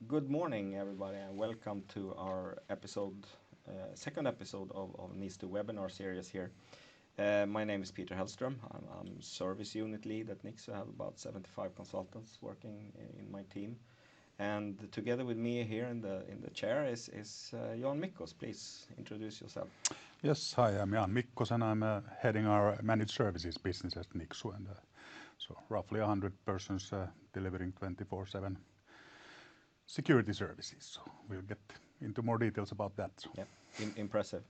Good morning, everybody, and welcome to our second episode of NIS2 webinar series here. My name is Peter Hellström. I'm Service Unit Lead at NIS2. I have about 75 consultants working in my team. And together with me here in the chair is Jan Mickos. Please introduce yourself. Yes, hi, I'm Jan Mickos and I'm heading our managed services business at NIS2. And so roughly 100 persons delivering 24/7 security services. So we'll get into more details about that. Yeah, impressive.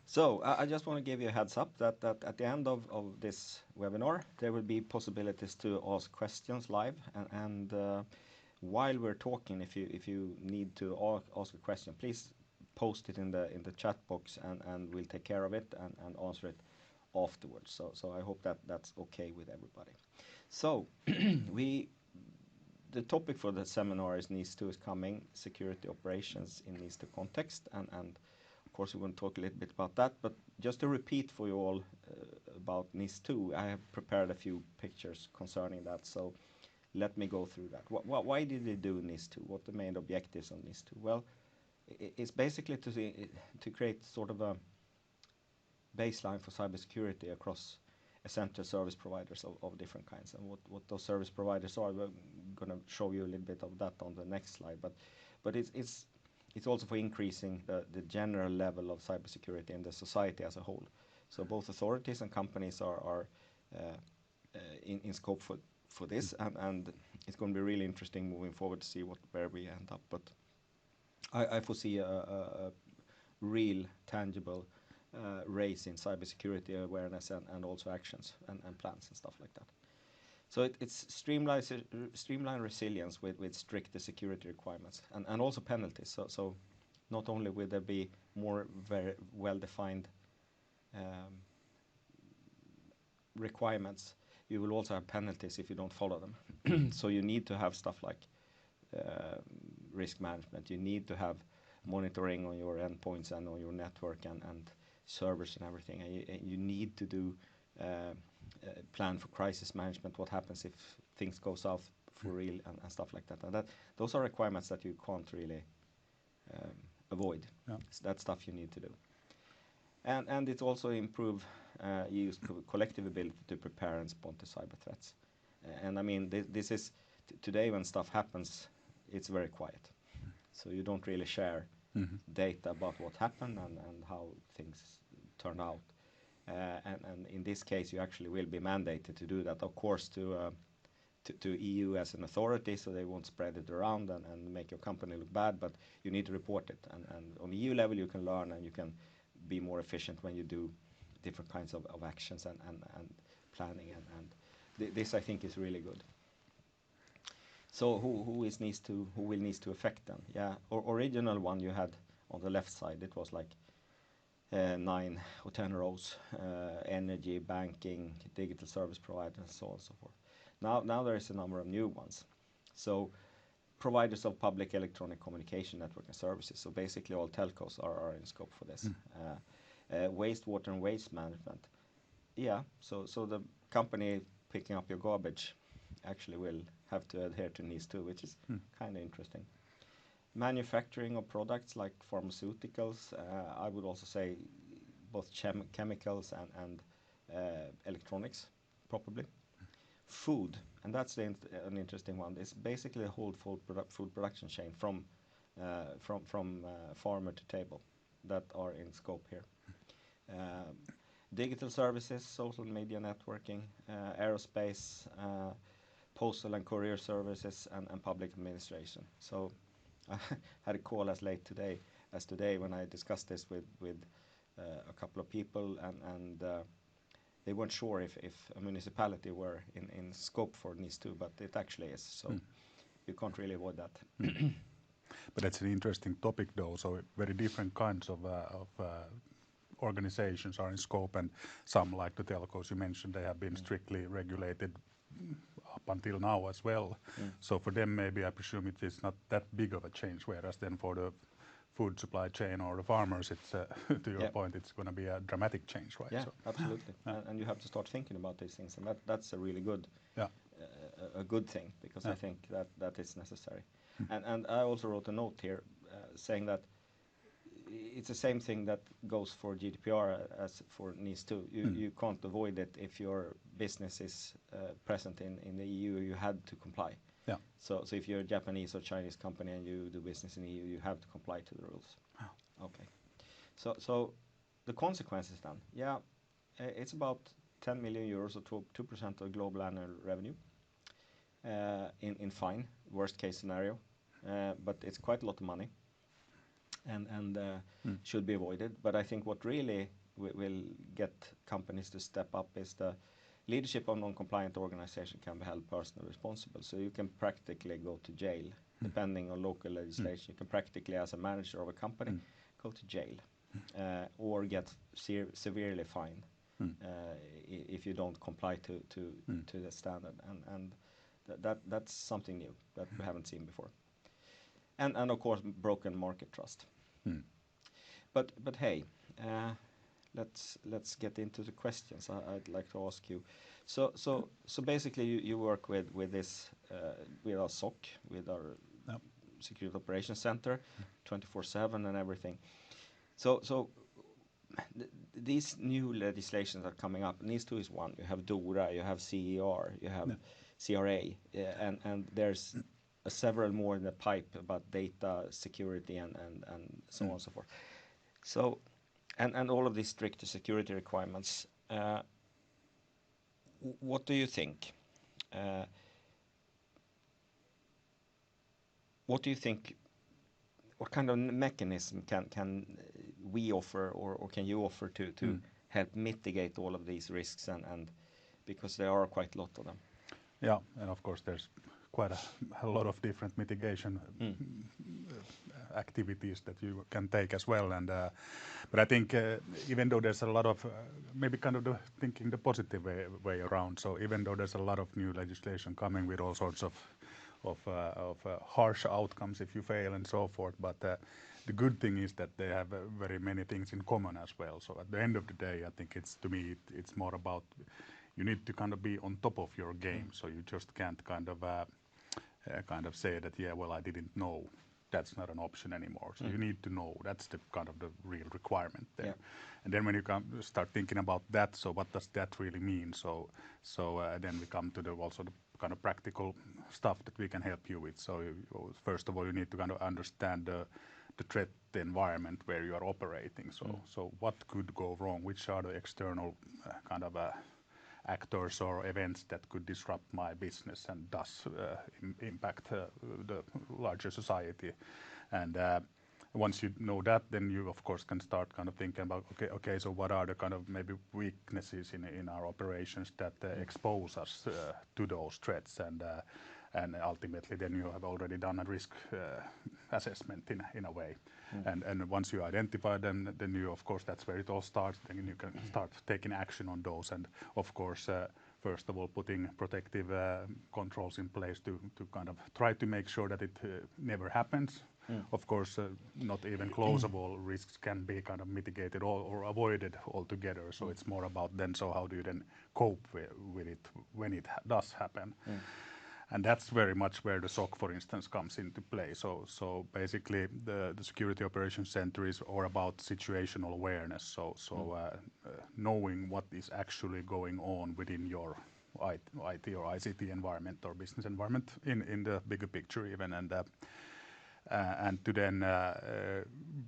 So I just want to give you a heads up that at the end of this webinar, there will be possibilities to ask questions live. And while we're talking, if you need to ask a question, please post it in the chat box, and we'll take care of it and answer it afterwards. So I hope that's okay with everybody. So the topic for the seminar is NIS2 is coming, security operations in NIS2 context, and of course we want to talk a little bit about that, but just to repeat for you all about NIS2, I have prepared a few pictures concerning that, so let me go through that. Why did they do NIS2? What the main objectives on NIS2? Well, it's basically to create sort of a baseline for cybersecurity across essential service providers of different kinds, and what those service providers are. We're going to show you a little bit of that on the next slide, but it's also for increasing the general level of cybersecurity in the society as a whole. So both authorities and companies are in scope for this, and it's going to be really interesting moving forward to see where we end up. But I foresee a real tangible raise in cybersecurity awareness and also actions and plans and stuff like that. So it's streamline resilience with stricter security requirements and also penalties. So not only will there be more very well-defined requirements, you will also have penalties if you don't follow them. So you need to have stuff like risk management. You need to have monitoring on your endpoints and on your network and servers and everything. And you need to do plan for crisis management. What happens if things go south for real and stuff like that. And those are requirements that you can't really avoid. Yeah. So that's stuff you need to do. And it also improve EU's collective ability to prepare and respond to cyber threats. And I mean, this is today when stuff happens, it's very quiet. So you don't really share data about what happened and how things turned out. And in this case, you actually will be mandated to do that, of course, to EU as an authority, so they won't spread it around and make your company look bad, but you need to report it. And on EU level, you can learn and you can be more efficient when you do different kinds of actions and planning. And this, I think, is really good. So who will NIS2 affect then? Yeah, original one you had on the left side, it was like 9 or 10 rows, energy, banking, digital service provider, and so on and so forth. Now there is a number of new ones. So providers of public electronic communication network and services. So basically all telcos are in scope for this. Wastewater and waste management. Yeah, so the company picking up your garbage actually will have to adhere to NIS2, which is kind of interesting. Manufacturing of products like pharmaceuticals, I would also say both chemicals and electronics, probably. Food, and that's an interesting one. It's basically a whole food production chain from farmer to table that are in scope here. Digital services, social media networking, aerospace, postal and courier services, and public administration. So I had a call as late as today when I discussed this with a couple of people, and they weren't sure if a municipality were in scope for NIS2, but it actually is. So you can't really avoid that. But that's an interesting topic, though. So very different kinds of organizations are in scope, and some, like the telcos you mentioned, they have been strictly regulated up until now as well. So for them, maybe I presume it is not that big of a change, whereas then for the food supply chain or the farmers, it's to your point, it's going to be a dramatic change, right? Yeah, so, absolutely. And you have to start thinking about these things, and that's a really good a good thing, because I think that is necessary. And I also wrote a note here saying that it's the same thing that goes for GDPR as for NIS2. You can't avoid it if your business is present in the EU. You had to comply. Yeah. So if you're a Japanese or Chinese company and you do business in the EU, you have to comply to the rules. Oh. Okay. So the consequences then, it's about 10 million euros or 2% of global annual revenue in fine, worst case scenario, but it's quite a lot of money and should be avoided. But I think what really will get companies to step up is the leadership of non-compliant organization can be held personally responsible. So you can practically go to jail, depending on local legislation. You can practically, as a manager of a company, go to jail or get severely fined if you don't comply to the standard. And that's something new that we haven't seen before. And of course, broken market trust. But hey, let's get into the questions I'd like to ask you. So basically, you work with this with our SOC, with our Security Operations Center, 24/7 and everything. So these new legislations are coming up. NIS2 is one. You have DORA, you have CER, you have CRA, and there's several more in the pipe about data security and so on and so forth. So, and all of these strict security requirements. What do you think? What do you think? What kind of mechanism can we offer, or can you offer to help mitigate all of these risks, and because there are quite a lot of them? Yeah, and of course there's quite a lot of different mitigation activities that you can take as well. And but I think even though there's a lot of maybe kind of thinking the positive way around. So even though there's a lot of new legislation coming with all sorts of harsh outcomes if you fail and so forth, but the good thing is that they have very many things in common as well. So at the end of the day, I think it's more about you need to kind of be on top of your game. So you just can't kind of say that, well, I didn't know. That's not an option anymore. So you need to know. That's the kind of the real requirement there. Yeah. And then when you start thinking about that, so what does that really mean? So then we come to also the kind of practical stuff that we can help you with. So first of all, you need to kind of understand the threat environment where you are operating. So what could go wrong? Which are the external kind of actors or events that could disrupt my business and thus impact the larger society? And once you know that, then you of course can start kind of thinking about okay, so what are the kind of maybe weaknesses in our operations that expose us to those threats, and ultimately then you have already done a risk assessment in a way. And once you identify them, then you of course that's where it all starts. Then you can start taking action on those, and of course first of all putting protective controls in place to kind of try to make sure that it never happens. Of course, not even closable risks can be kind of mitigated or avoided altogether. So it's more about then, so how do you then cope with it when it does happen? And that's very much where the SOC, for instance, comes into play. So basically, the Security Operations Center is all about situational awareness. So knowing what is actually going on within your IT or ICT environment or business environment in the bigger picture even, and to then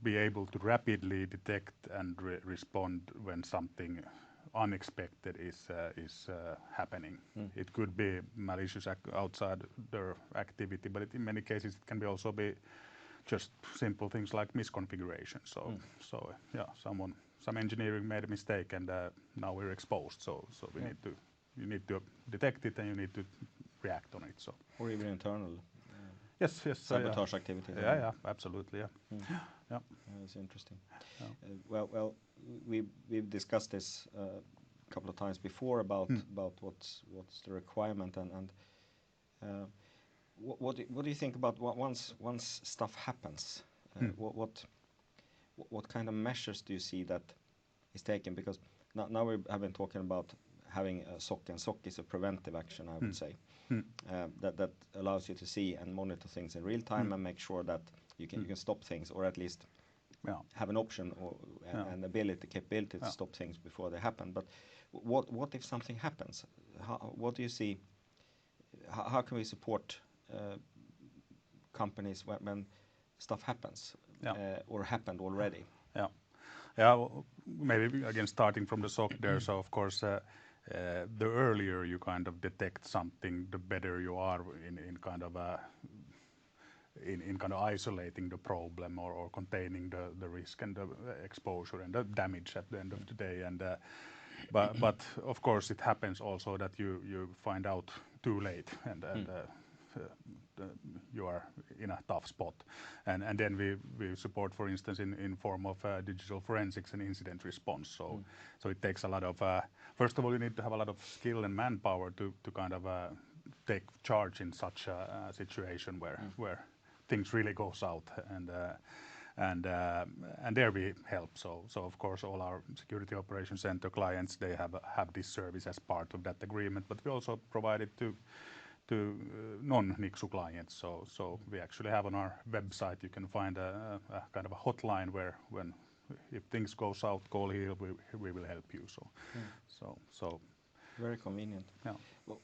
be able to rapidly detect and respond when something unexpected is happening. It could be malicious outside their activity, but in many cases it can also be just simple things like misconfiguration. So yeah, some engineering made a mistake, and now we're exposed. So you need to detect it, and you need to react on it. So or even internal. Yes. Sabotage activities. Yeah, absolutely. Yeah. Yeah. That's interesting. Well, we've discussed this a couple of times before about what's the requirement, and what do you think about once stuff happens? What kind of measures do you see that is taken? Because now we have been talking about having a SOC, and SOC is a preventive action, I would say, that allows you to see and monitor things in real time and make sure that you can stop things, or at least have an option or an capability to stop things before they happen. But what if something happens? What do you see? How can we support companies when stuff happens or happened already? Well, maybe again starting from the SOC there. So of course, the earlier you kind of detect something, the better you are in kind of isolating the problem or containing the risk and the exposure and the damage at the end of the day. And but of course it happens also that you find out too late and you are in a tough spot, and then we support, for instance, in form of digital forensics and incident response. So it takes a lot of first of all, you need to have a lot of skill and manpower to kind of take charge in such a situation where things really go south, and there we help. So of course all our security operations center clients, they have this service as part of that agreement, but we also provide it to non-NIS2 clients. So we actually have on our website, you can find a kind of a hotline where if things go south, call here, we will help you. So very convenient. Yeah. Well,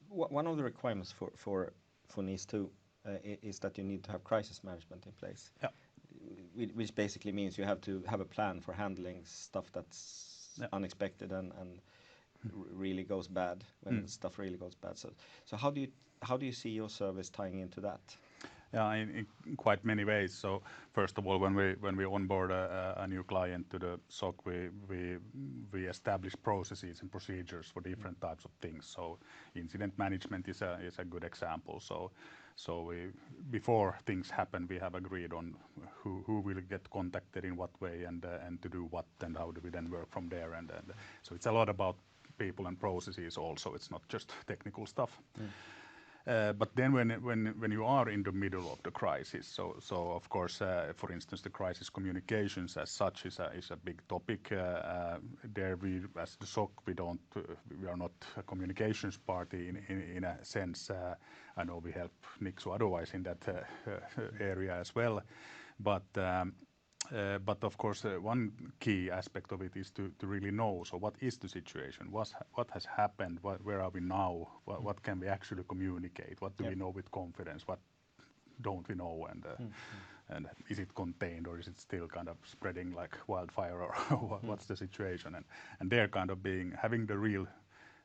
one of the requirements for NIS2 is that you need to have crisis management in place. Yeah. Which basically means you have to have a plan for handling stuff that's unexpected and really goes bad when stuff really goes bad. So how do you see your service tying into that? Yeah, in quite many ways. So first of all, when we onboard a new client to the SOC, we establish processes and procedures for different types of things. So incident management is a good example. So we, before things happen, we have agreed on who will get contacted in what way and to do what, and how do we then work from there. And so it's a lot about people and processes also. It's not just technical stuff. But then when you are in the middle of the crisis, so of course, for instance, the crisis communications as such is a big topic. There we, as the SOC, we are not a communications party in a sense. I know we help NIS2 otherwise in that area as well, but of course, one key aspect of it is to really know. So, what is the situation? What has happened? Where are we now? What can we actually communicate? What do we know with confidence? What don't we know? And is it contained, or is it still kind of spreading like wildfire, or what's the situation? And they're kind of having the real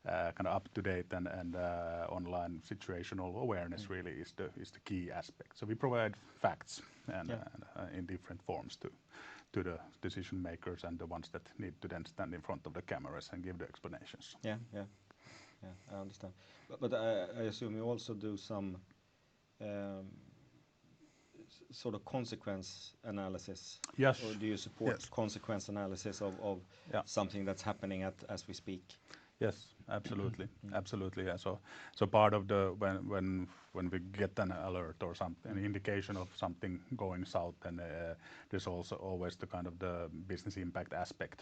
kind of up to date and online situational awareness really is the key aspect. So we provide facts and in different forms to the decision makers and the ones that need to then stand in front of the cameras and give the explanations. Yeah, I understand. But I assume you also do some sort of consequence analysis. Yes. Or do you support consequence analysis of something that's happening as we speak? Yes, absolutely, absolutely. Yeah. So part of the when we get an alert or something, an indication of something going south, and there's also always the kind of the business impact aspect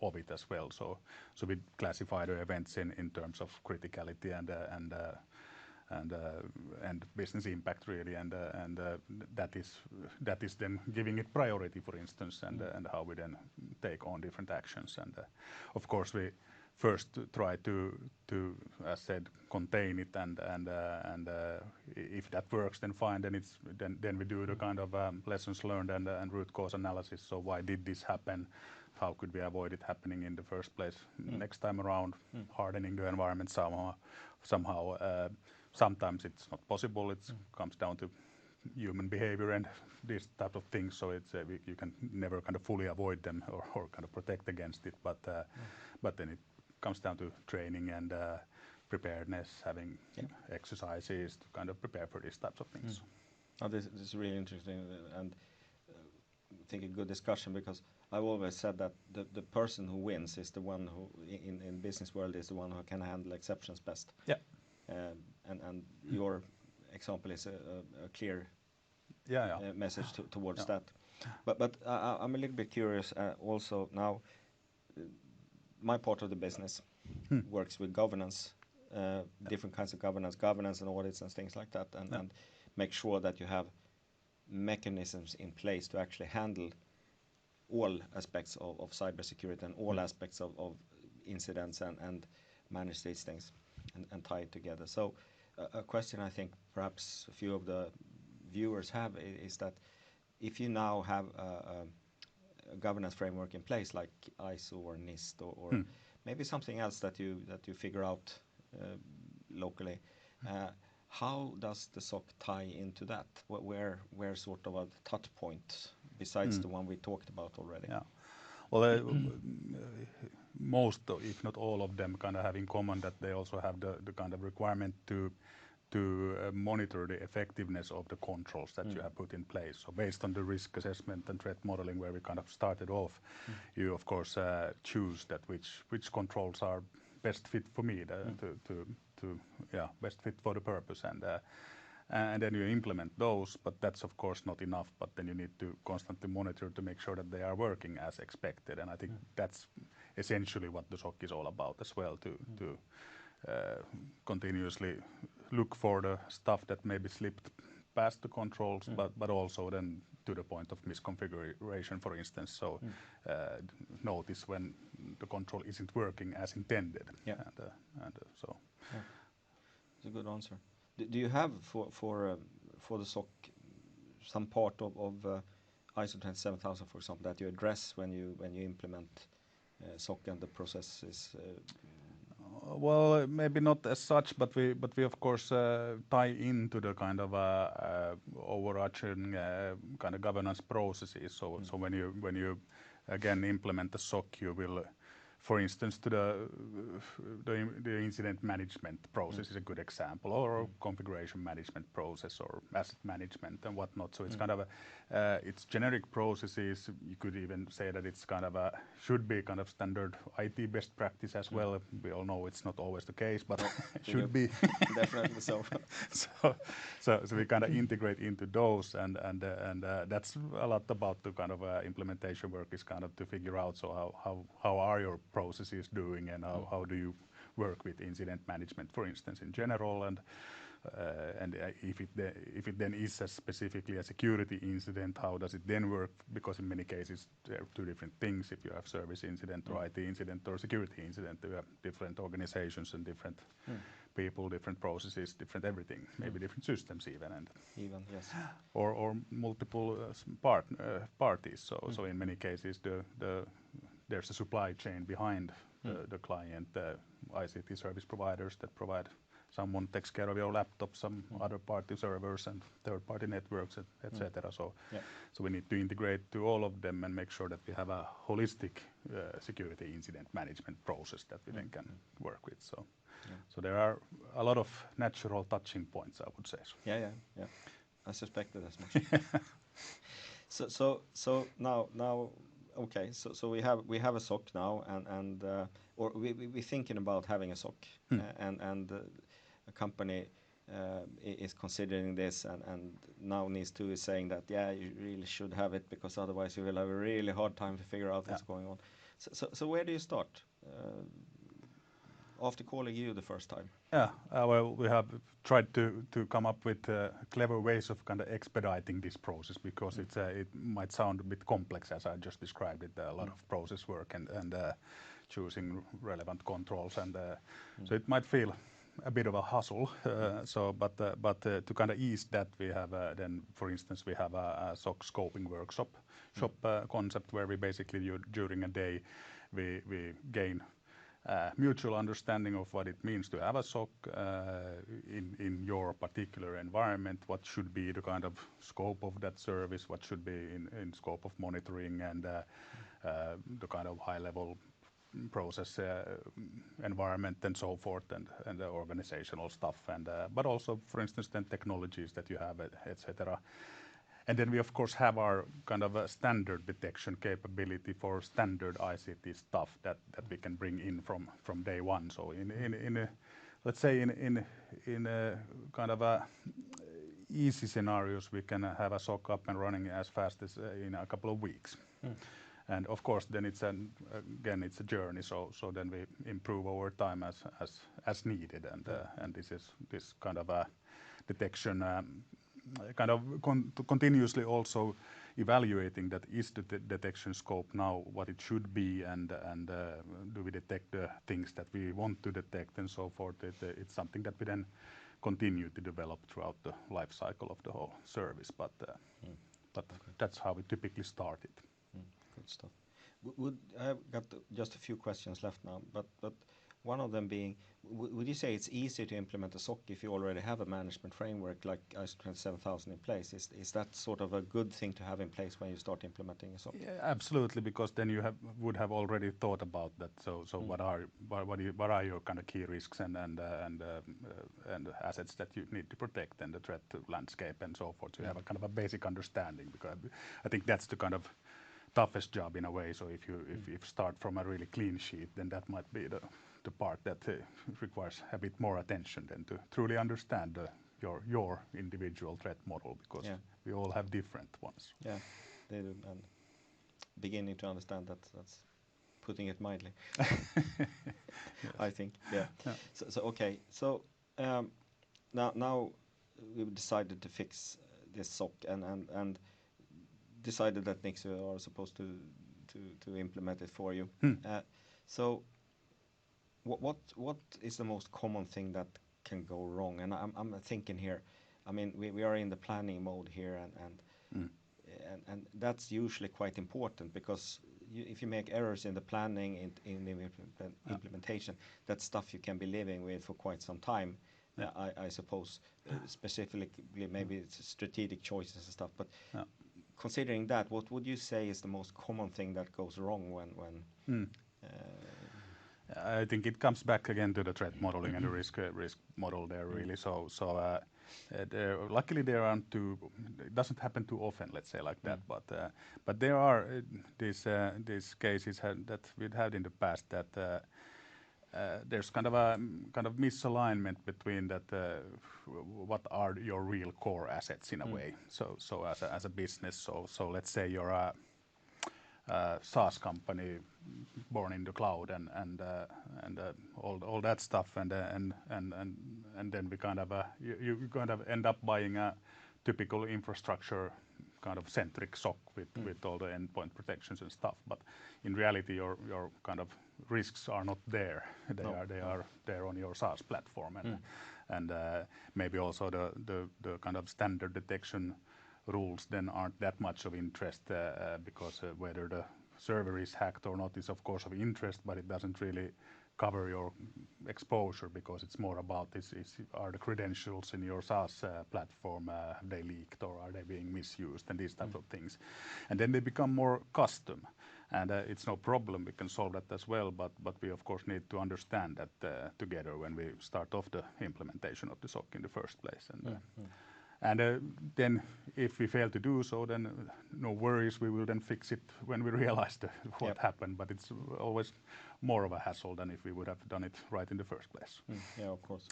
of it as well. So we classify the events in terms of criticality and business impact really, and that is then giving it priority, for instance, and how we then take on different actions. And of course we first try to as said, contain it, and if that works, then fine. Then we do the kind of lessons learned and root cause analysis. So why did this happen? How could we avoid it happening in the first place next time around? Hardening the environment somehow. Sometimes it's not possible. It comes down to human behavior and these type of things. So it's you can never kind of fully avoid them or kind of protect against it. But then it comes down to training and preparedness, having exercises to kind of prepare for these types of things. Oh, this is really interesting, and I think a good discussion, because I've always said that the person who wins is the one who, in business world, is the one who can handle exceptions best. Yeah. And your example is a clear message towards that. But I'm a little bit curious also now. my part of the business works with governance, different kinds of governance and audits and things like that, and make sure that you have mechanisms in place to actually handle all aspects of cybersecurity and all aspects of incidents and manage these things and tie it together. So a question I think perhaps a few of the viewers have is that if you now have a governance framework in place like ISO or NIS2 or maybe something else that you figure out locally, how does the SOC tie into that? Where sort of a touch point besides the one we talked about already? Yeah. Well, most, if not all of them, kind of have in common that they also have the kind of requirement to monitor the effectiveness of the controls that you have put in place. So based on the risk assessment and threat modeling where we kind of started off, you of course choose that which controls are best fit for me best fit for the purpose, and then you implement those. But that's of course not enough. But then you need to constantly monitor to make sure that they are working as expected. And I think that's essentially what the SOC is all about as well, to continuously look for the stuff that maybe slipped past the controls, but also then to the point of misconfiguration, for instance. So notice when the control isn't working as intended. Yeah. So. Yeah. It's a good answer. Do you have for the SOC some part of ISO 27000, for example, that you address when you implement SOC and the processes? Well, maybe not as such, but we of course tie into the kind of overarching kind of governance processes. So when you again implement the SOC, you will, for instance, to the incident management process is a good example, or configuration management process, or asset management and whatnot. So it's kind of it's generic processes. You could even say that it's kind of should be kind of standard IT best practice as well. We all know it's not always the case, but should be. Definitely so. So we kind of integrate into those, and that's a lot about the kind of implementation work is kind of to figure out, so how are your processes doing, and how do you work with incident management, for instance, in general, and if it then is specifically a security incident, how does it then work? Because in many cases there are two different things. If you have service incident or IT incident or security incident, you have different organizations and different people, different processes, different everything, maybe different systems even, and yes, or multiple parties. So in many cases there's a supply chain behind the client, ICT service providers that provide. Someone takes care of your laptop, some other party servers and third-party networks, etc. So we need to integrate to all of them and make sure that we have a holistic security incident management process that we then can work with. So there are a lot of natural touching points, I would say. Yeah. I suspected as much. So now, okay. So we have a SOC now, and or we're thinking about having a SOC, and a company is considering this, and now NIS2 is saying that you really should have it, because otherwise you will have a really hard time to figure out what's going on. So where do you start after calling you the first time? Well, we have tried to come up with clever ways of kind of expediting this process, because it might sound a bit complex, as I just described it, a lot of process work and choosing relevant controls, and so it might feel a bit of a hustle. But to kind of ease that, we have then, for instance, we have a SOC scoping workshop concept, where we basically during a day we gain mutual understanding of what it means to have a SOC in your particular environment, what should be the kind of scope of that service, what should be in scope of monitoring, and the kind of high level process environment and so forth, and the organizational stuff, and but also, for instance, then technologies that you have, etc. And then we of course have our kind of a standard detection capability for standard ICT stuff that we can bring in from day one. So in a, let's say in a kind of a easy scenarios, we can have a SOC up and running as fast as in a couple of weeks. And of course, then it's again it's a journey. So then we improve over time as needed, and this kind of a detection, kind of continuously also evaluating that is the detection scope now what it should be, and do we detect the things that we want to detect and so forth. It's something that we then continue to develop throughout the life cycle of the whole service, but that's how we typically start it. Good stuff. I've got just a few questions left now, but one of them being, would you say it's easier to implement a SOC if you already have a management framework like ISO 27000 in place? Is that sort of a good thing to have in place when you start implementing a SOC? Yeah, absolutely, because then you would have already thought about that. So what are your kind of key risks and assets that you need to protect, and the threat landscape and so forth. So you have a kind of a basic understanding, because I think that's the kind of toughest job in a way. So if you start from a really clean sheet, then that might be the part that requires a bit more attention than to truly understand your individual threat model, because we all have different ones. Yeah, they do, and beginning to understand that's putting it mildly. I think, yeah. So okay, so now we've decided to fix this SOC and decided that NIS2 are supposed to implement it for you. So what is the most common thing that can go wrong? And I'm thinking here, I mean, we are in the planning mode here, and that's usually quite important, because if you make errors in the planning, in the implementation, that's stuff you can be living with for quite some time. I suppose, specifically maybe it's strategic choices and stuff, but considering that, what would you say is the most common thing that goes wrong when I think it comes back again to the threat modeling and the risk model there, really. Luckily there aren't too, it doesn't happen too often, let's say like that. But there are these cases that we've had in the past that there's kind of misalignment between that what are your real core assets in a way. So as a business, so let's say you're a SaaS company born in the cloud and all that stuff, and then we kind of you kind of end up buying a typical infrastructure kind of centric SOC with all the endpoint protections and stuff. But in reality, your kind of risks are not there. They are there on your SaaS platform, and maybe also the kind of standard detection rules then aren't that much of interest, because whether the server is hacked or not is of course of interest, but it doesn't really cover your exposure, because it's more about are the credentials in your SaaS platform, have they leaked or are they being misused, and these types of things. And then they become more custom, and it's no problem, we can solve that as well, but we of course need to understand that together when we start off the implementation of the SOC in the first place. And then if we fail to do so, then no worries, we will then fix it when we realize what happened. But it's always more of a hassle than if we would have done it right in the first place. Yeah, of course.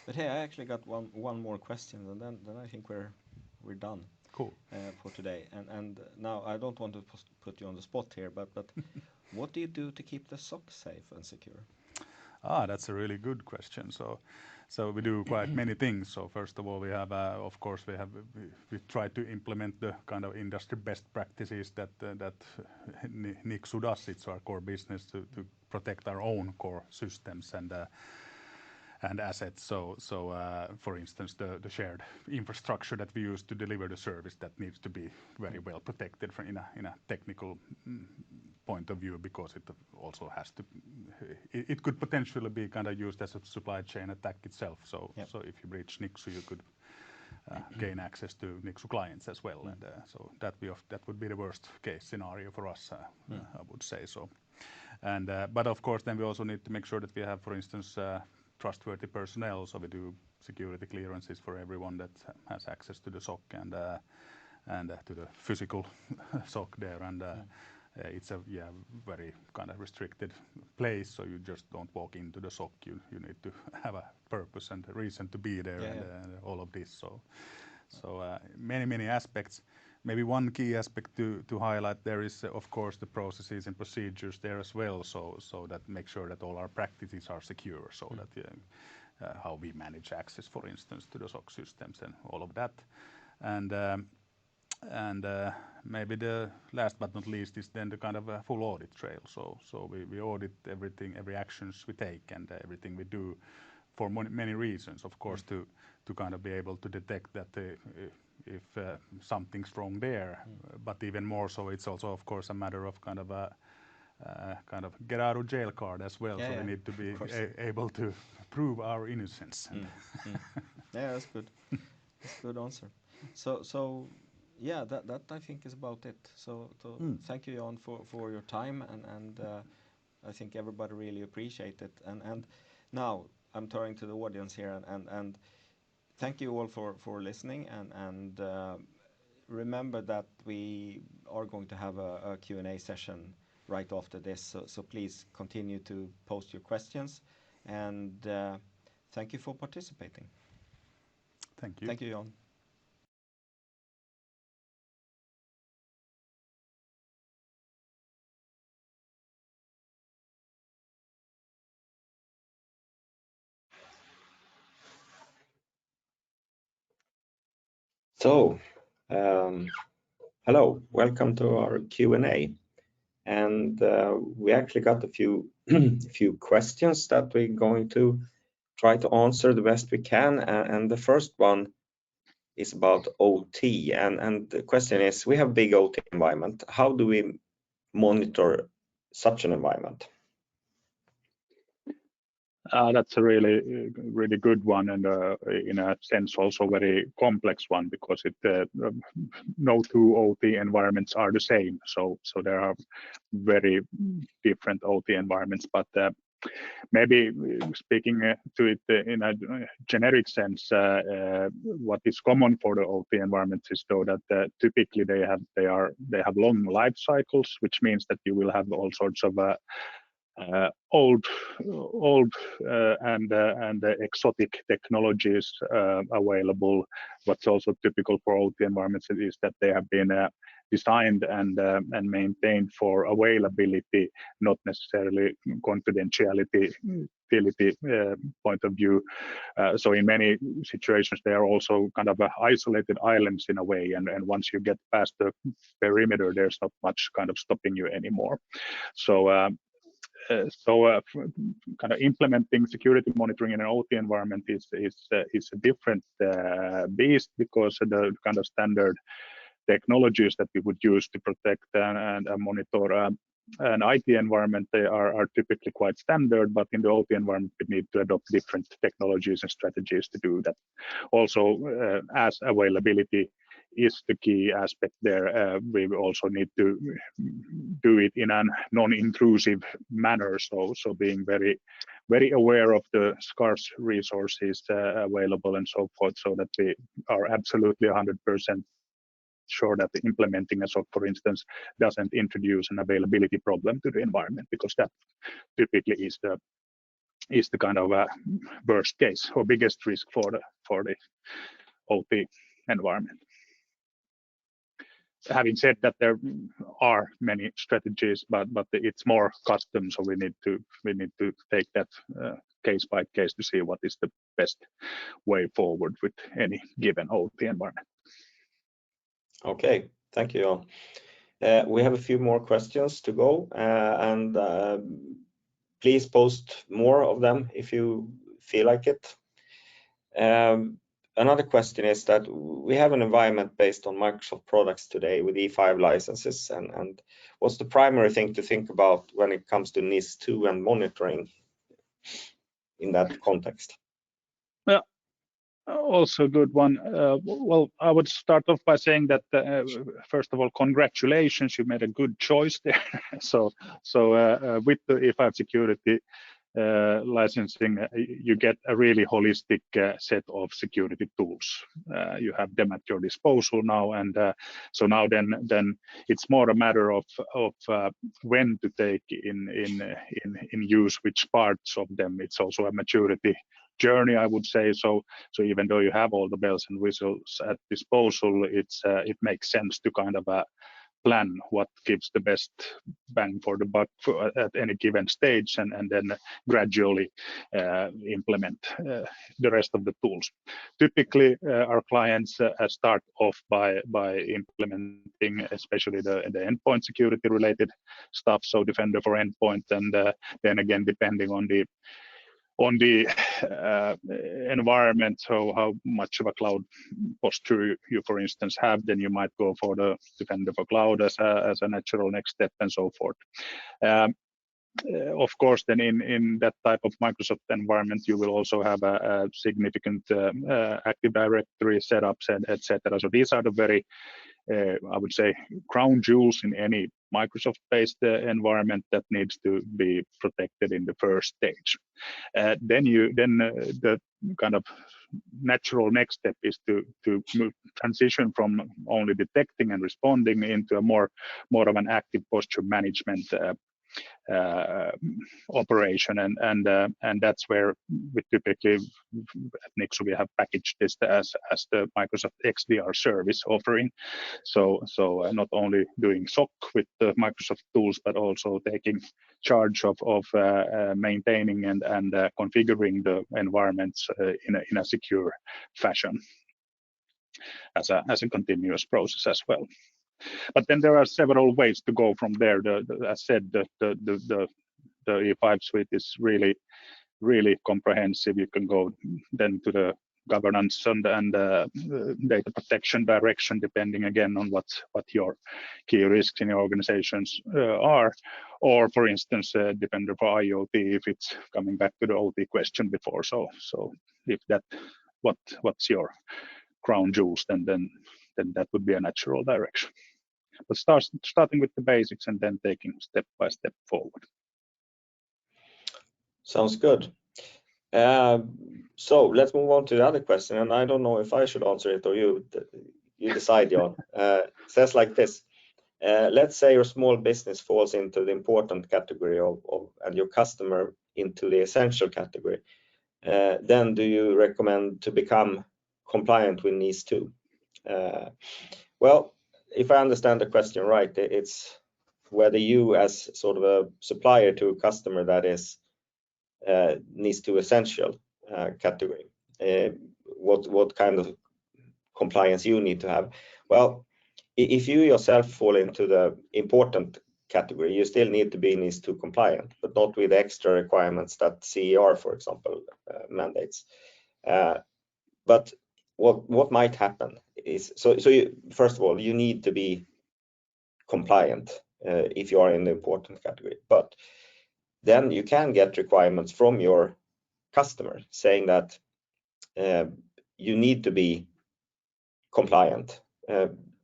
But hey, I actually got one more question, and then I think we're done. Cool. For today. And now I don't want to put you on the spot here, but what do you do to keep the SOC safe and secure? That's a really good question. So we do quite many things. So first of all, we have, of course, we try to implement the kind of industry best practices that NIS2 does. It's our core business to protect our own core systems and assets. So for instance, the shared infrastructure that we use to deliver the service, that needs to be very well protected in a technical point of view, because it also has to, it could potentially be kind of used as a supply chain attack itself. So if you breach NIS2, you could gain access to NIS2 clients as well, and so that would be the worst case scenario for us, I would say so. And but of course, then we also need to make sure that we have, for instance, trustworthy personnel. So we do security clearances for everyone that has access to the SOC and to the physical SOC there, and it's a very kind of restricted place, so you just don't walk into the SOC. You need to have a purpose and a reason to be there, and all of this. So many aspects. Maybe one key aspect to highlight there is, of course, the processes and procedures there as well, so that make sure that all our practices are secure, so that how we manage access, for instance, to the SOC systems and all of that. And maybe the last but not least is then the kind of a full audit trail. So we audit everything, every actions we take, and everything we do for many reasons. Of course, to kind of be able to detect that if something's wrong there, but even more so, it's also of course a matter of kind of a get out of jail card as well. Yeah, so we need to be able to prove our innocence. Yeah, that's good. That's a good answer. So yeah, that I think is about it. So thank you, Jan, for your time, and I think everybody really appreciate it. And now I'm turning to the audience here, and thank you all for listening, and remember that we are going to have a Q&A session right after this, so please continue to post your questions, and thank you for participating. Thank you. Thank you, Jan. So, hello, welcome to our Q&A, and we actually got a few few questions that we're going to try to answer the best we can, and the first one is about OT, and the question is, we have big OT environment, how do we monitor such an environment? That's a really good one, and in a sense also very complex one, because no two OT environments are the same. So there are very different OT environments, but maybe speaking to it in a generic sense, what is common for the OT environments is though that typically they have long life cycles, which means that you will have all sorts of old and exotic technologies available. What's also typical for OT environments is that they have been designed and maintained for availability, not necessarily confidentiality point of view. So in many situations, they are also kind of isolated islands in a way, and once you get past the perimeter, there's not much kind of stopping you anymore. So kind of implementing security monitoring in an OT environment is a different beast, because the kind of standard technologies that we would use to protect and monitor an IT environment, they are typically quite standard, but in the OT environment we need to adopt different technologies and strategies to do that. Also, as availability is the key aspect there, we also need to do it in a non-intrusive manner, so being very aware of the scarce resources available and so forth, so that we are absolutely 100% sure that implementing a SOC, for instance, doesn't introduce an availability problem to the environment, because that typically is the kind of worst case or biggest risk for the OT environment. Having said that, there are many strategies, but it's more custom, so we need to take that case by case to see what is the best way forward with any given OT environment. Okay, thank you, Jan. We have a few more questions to go, and please post more of them if you feel like it. Another question is that we have an environment based on Microsoft products today with E5 licenses, and what's the primary thing to think about when it comes to NIS2 and monitoring in that context? Yeah, also a good one. Well, I would start off by saying that first of all, congratulations, you made a good choice there. so with the E5 security licensing, you get a really holistic set of security tools. You have them at your disposal now, and so now then it's more a matter of when to take in use which parts of them. It's also a maturity journey, I would say. So even though you have all the bells and whistles at disposal, it makes sense to kind of plan what gives the best bang for the buck at any given stage, and then gradually implement the rest of the tools. Typically, our clients start off by implementing especially the endpoint security related stuff, so Defender for Endpoint, and then again, depending on the environment, so how much of a cloud posture you for instance have, then you might go for the Defender for Cloud as a natural next step, and so forth. Of course, then in that type of Microsoft environment, you will also have a significant Active Directory setups, and etc. So these are the very, I would say, crown jewels in any Microsoft-based environment that needs to be protected in the first stage. Then the kind of natural next step is to transition from only detecting and responding into a more of an active posture management operation, and that's where we typically at NIS2 we have packaged this as the Microsoft XDR service offering. So not only doing SOC with the Microsoft tools, but also taking charge of maintaining and configuring the environments in a secure fashion as a continuous process as well. But then there are several ways to go from there. As said, the E5 suite is really comprehensive. You can go then to the governance and data protection direction, depending again on what your key risks in your organizations are. Or for instance, Defender for IoT, if it's coming back to the OT question before. So if that what's your crown jewels, then that would be a natural direction. But starting with the basics and then taking step by step forward. Sounds good. So let's move on to the other question, and I don't know if I should answer it or you decide, Jan. It says like this: let's say your small business falls into the important category of and your customer into the essential category. Then do you recommend to become compliant with NIS2? Well, if I understand the question right, it's whether you as sort of a supplier to a customer that is NIS2 essential category, what kind of compliance you need to have. Well, if you yourself fall into the important category, you still need to be NIS2 compliant, but not with extra requirements that CER, for example, mandates. But what might happen is, first of all, you need to be compliant if you are in the important category, but then you can get requirements from your customer saying that you need to be compliant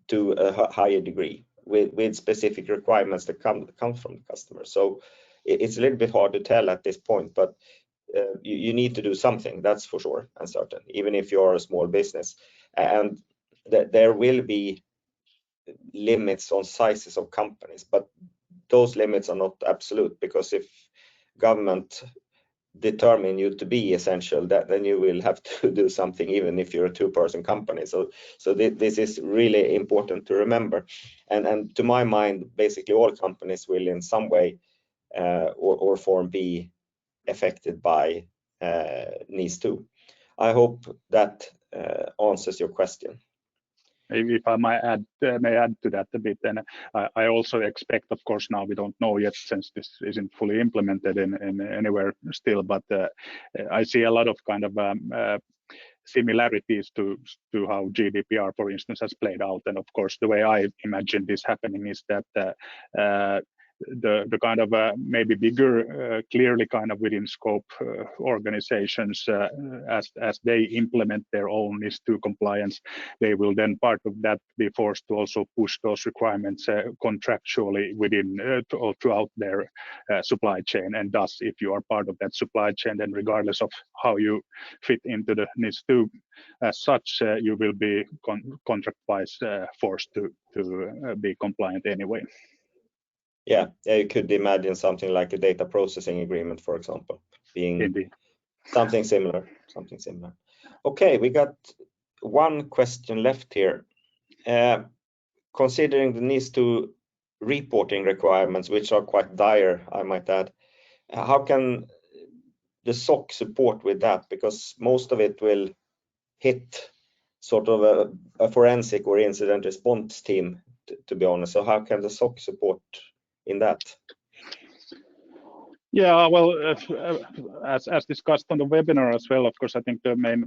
to a higher degree with specific requirements that come from the customer. So it's a little bit hard to tell at this point, but you need to do something, that's for sure and certain, even if you're a small business. And there will be limits on sizes of companies, but those limits are not absolute, because if government determine you to be essential, then you will have to do something, even if you're a two-person company. So this is really important to remember. And to my mind, basically all companies will in some way or form be affected by NIS2. I hope that answers your question. Maybe if I may add to that a bit, then I also expect, of course, now we don't know yet since this isn't fully implemented in anywhere still, but I see a lot of kind of similarities to how GDPR, for instance, has played out. And of course, the way I imagine this happening is that the kind of maybe bigger, clearly kind of within scope organizations, as they implement their own NIS2 compliance, they will then part of that be forced to also push those requirements contractually within throughout their supply chain. And thus, if you are part of that supply chain, then regardless of how you fit into the NIS2 as such, you will be contract-wise forced to be compliant anyway. Yeah, you could imagine something like a data processing agreement, for example, being Something similar. Okay, we got one question left here. Considering the NIS2 reporting requirements, which are quite dire, I might add, how can the SOC support with that? Because most of it will hit sort of a forensic or incident response team, to be honest. So how can the SOC support in that? Yeah, well, as discussed on the webinar as well, of course, I think the main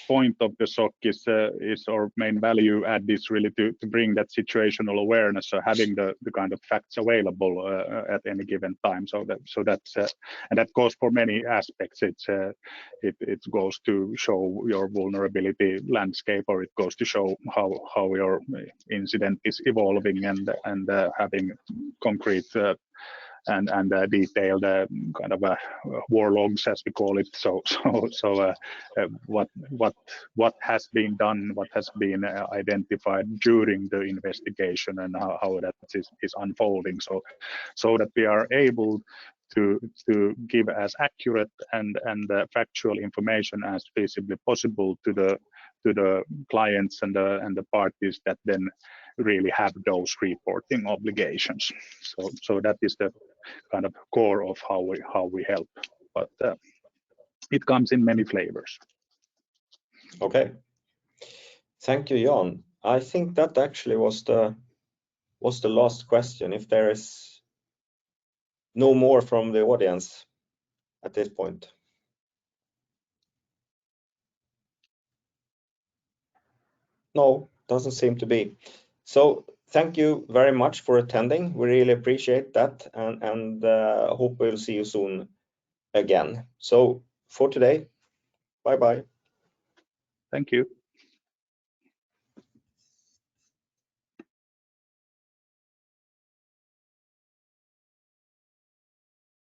point of the SOC is our main value add is really to bring that situational awareness, so having the kind of facts available at any given time. So that's and that goes for many aspects. It goes to show your vulnerability landscape, or it goes to show how your incident is evolving, and having concrete and detailed kind of war logs, as we call it. So what has been done, what has been identified during the investigation, and how that is unfolding, so that we are able to give as accurate and factual information as feasibly possible to the clients and the parties that then really have those reporting obligations. So that is the kind of core of how we help, but it comes in many flavors. Okay, thank you, Jan. I think that actually was the last question. If there is no more from the audience at this point. No, doesn't seem to be. So thank you very much for attending. We really appreciate that, and hope we'll see you soon again. So for today, bye bye. Thank you.